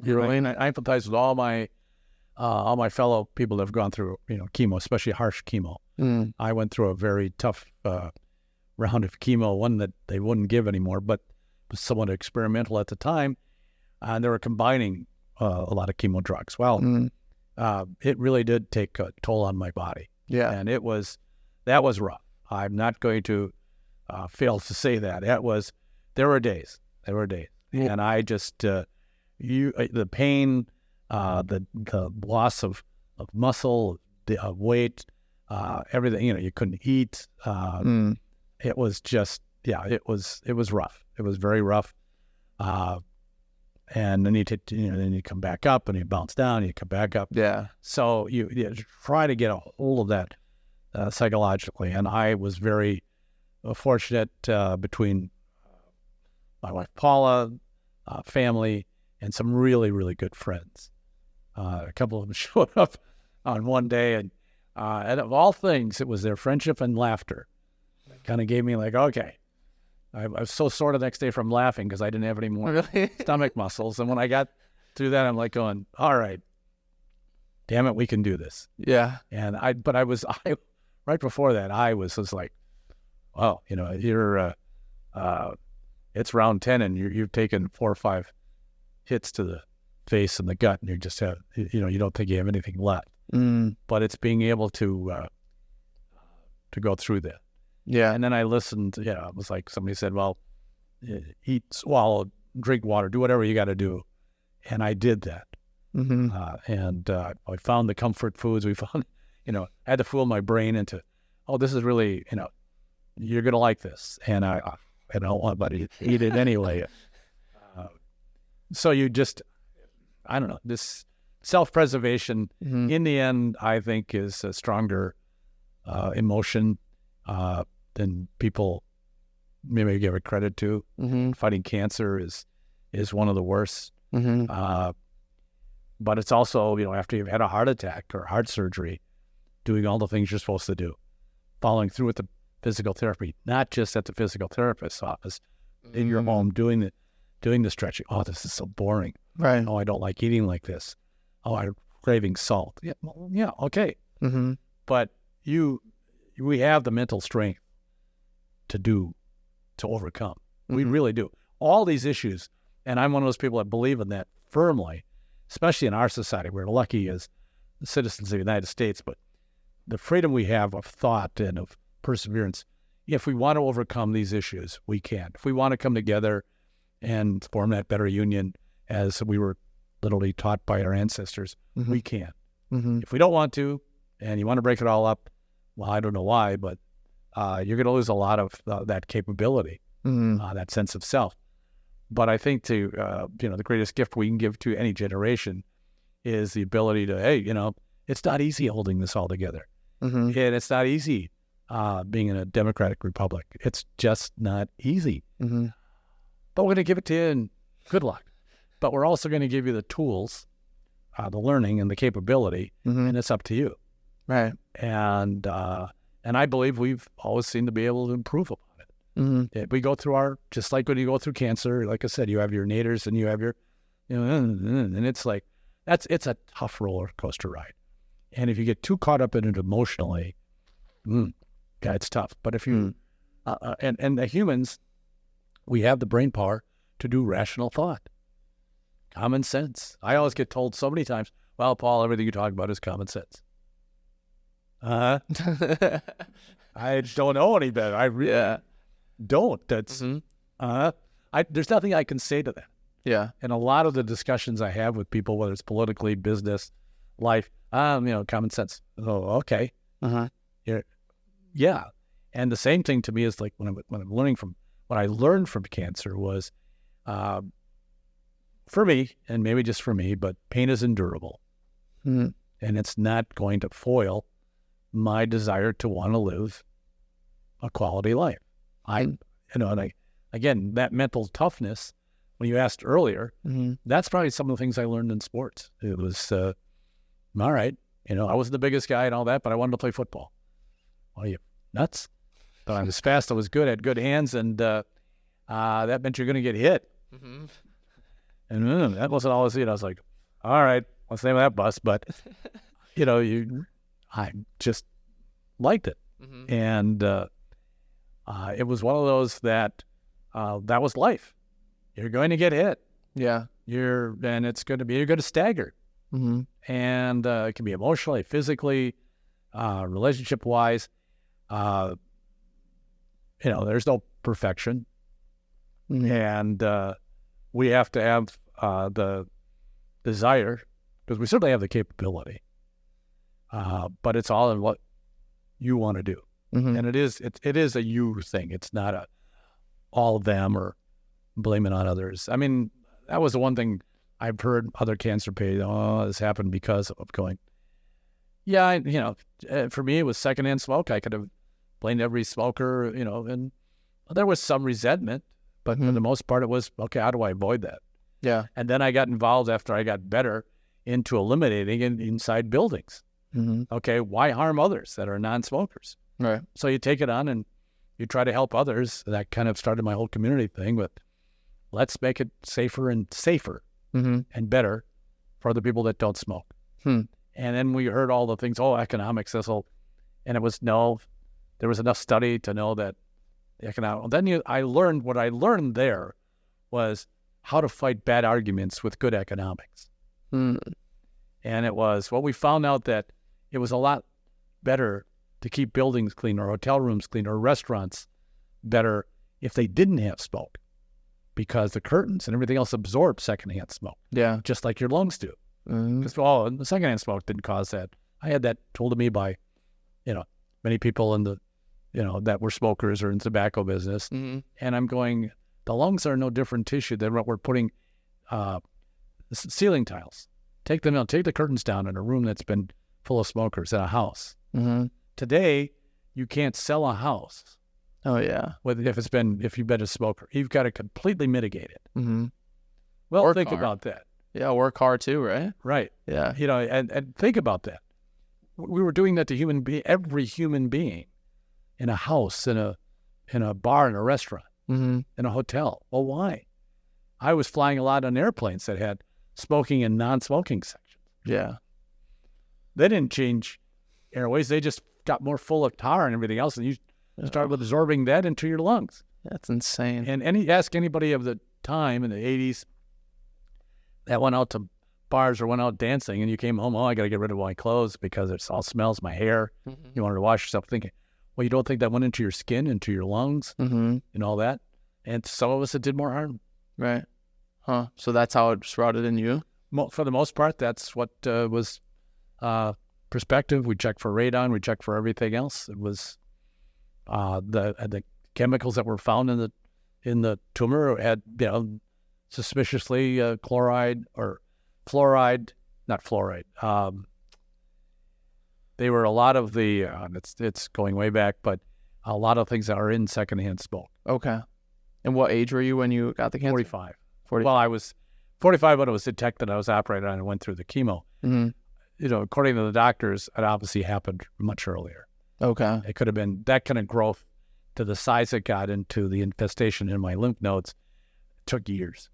Really? And I empathize with all my fellow people that have gone through, chemo, especially harsh chemo. I went through a very tough round of chemo, one that they wouldn't give anymore, but was somewhat experimental at the time. And they were combining a lot of chemo drugs. Well, it really did take a toll on my body. Yeah. And that was rough. I'm not going to fail to say that. There were days. Yeah. And I just, the pain, the loss of muscle, the weight, everything, you couldn't eat. It was just, it was rough. It was very rough. And then then you come back up and you bounce down, you come back up. Yeah. So you try to get a hold of that psychologically. And I was very fortunate between my wife Paula, family, and some really, really good friends. A couple of them showed up on one day, and of all things, it was their friendship and laughter. It kind of gave me like, okay. I was so sore the next day from laughing because I didn't have any more stomach muscles. And when I got through that, I'm like going, all right, damn it, we can do this. Yeah. And right before that, I was just like, wow, you're, it's round 10 and you've taken 4 or 5 hits to the face and the gut, and you just have, you don't think you have anything left. But it's being able to go through that. Yeah. And then I listened, it was like somebody said, well, eat, swallow, drink water, do whatever you got to do. And I did that. And I found the comfort foods. We found, I had to fool my brain into, this is really, you're going to like this. And I don't want anybody to eat it anyway. So you just, I don't know, this self-preservation in the end, I think is a stronger emotion than people maybe give it credit to. Fighting cancer is one of the worst. But it's also, after you've had a heart attack or heart surgery, doing all the things you're supposed to do, following through with the physical therapy, not just at the physical therapist's office, in your home, doing the stretching. Oh, this is so boring. Right. Oh, I don't like eating like this. Oh, I'm craving salt. Yeah, well, yeah, okay. But we have the mental strength to overcome. We really do. All these issues, and I'm one of those people that believe in that firmly, especially in our society. We're lucky as citizens of the United States, but the freedom we have of thought and of perseverance, if we want to overcome these issues, we can. If we want to come together and form that better union as we were literally taught by our ancestors, we can. If we don't want to, and you want to break it all up, well, I don't know why, but you're going to lose a lot of that capability, that sense of self. But I think the greatest gift we can give to any generation is the ability to, hey, it's not easy holding this all together. And it's not easy being in a democratic republic. It's just not easy. But we're going to give it to you, and good luck. But we're also going to give you the tools, the learning and the capability, and it's up to you. Right. And I believe we've always seemed to be able to improve upon it. We go through just like when you go through cancer, like I said, you have your naders and you have your, and it's like, it's a tough roller coaster ride. And if you get too caught up in it emotionally, it's tough. But if you, and the humans, we have the brain power to do rational thought, common sense. I always get told so many times, well, Paul, everything you talk about is common sense. I don't know any better. I really don't. That's there's nothing I can say to that. Yeah. And a lot of the discussions I have with people, whether it's politically, business, life, common sense. Oh, okay. Yeah. And the same thing to me is like when I'm learning from what I learned from cancer was, for me, and maybe just for me, but pain is endurable, and it's not going to foil my desire to want to live a quality life. Again, that mental toughness, when you asked earlier, that's probably some of the things I learned in sports. It was, all right, I wasn't the biggest guy and all that, but I wanted to play football. Well, you nuts? But I was fast, I was good, I had good hands, and that meant you're going to get hit. And that wasn't always, I was like, all right, what's the name of that bus? But, I just liked it. Mm-hmm. And it was one of those that was life. You're going to get hit. Yeah. You're going to stagger. Mm-hmm. And it can be emotionally, physically, relationship-wise. There's no perfection. Mm-hmm. And we have to have the desire, because we certainly have the capability. But it's all in what you want to do. Mm-hmm. And it is a you thing. It's not a all of them or blame it on others. I mean, that was the one thing I've heard other cancer patients, this happened because of going. Yeah, for me, it was secondhand smoke. I could have blamed every smoker, and there was some resentment, but for the most part, it was, okay, how do I avoid that? Yeah. And then I got involved after I got better into eliminating it inside buildings. Mm-hmm. Okay, why harm others that are non-smokers? Right. So you take it on and you try to help others. That kind of started my whole community thing with, let's make it safer and Mm-hmm. better for the people that don't smoke. Hmm. And then we heard all the things, economics, and it was no, there was enough study to know that the economic. Then I learned what I learned there was how to fight bad arguments with good economics. Hmm. And it was, we found out that it was a lot better to keep buildings clean or hotel rooms clean or restaurants better if they didn't have smoke, because the curtains and everything else absorb secondhand smoke. Yeah. Just like your lungs do. Mm-hmm. Because the secondhand smoke didn't cause that. I had that told to me by, many people in the, that were smokers or in the tobacco business. Mm-hmm. And I'm going, the lungs are no different tissue than what we're putting ceiling tiles. Take the curtains down in a room that's been full of smokers in a house. Mm-hmm. Today, you can't sell a house. Oh yeah. If you've been a smoker, you've got to completely mitigate it. Mm-hmm. Well, Work think hard. about that. Yeah, work hard too, right? Right. Yeah. And think about that. We were doing that to every human being, in a house, in a bar, in a restaurant, Mm-hmm. in a hotel. Well, why? I was flying a lot on airplanes that had smoking and non-smoking sections. Yeah. They didn't change airways. They just got more full of tar and everything else, and you start absorbing that into your lungs. That's insane. And ask anybody of the time in the 80s that went out to bars or went out dancing, and you came home, I got to get rid of my clothes because it all smells, my hair. Mm-hmm. You wanted to wash yourself, thinking, well, you don't think that went into your skin, into your lungs, Mm-hmm. and all that? And some of us, it did more harm. Right. Huh. So that's how it sprouted in you? For the most part, that's what was perspective. We checked for radon. We checked for everything else. It was the chemicals that were found in the tumor had, suspiciously chloride or fluoride, not fluoride. They were a lot of the, it's going way back, but a lot of things that are in secondhand smoke. Okay. And what age were you when you got the cancer? 45. 40. Well, I was 45 when it was detected. I was operated on and went through the chemo. Mm-hmm. According to the doctors, it obviously happened much earlier. Okay. It could have been that kind of growth to the size it got into the infestation in my lymph nodes. Took years.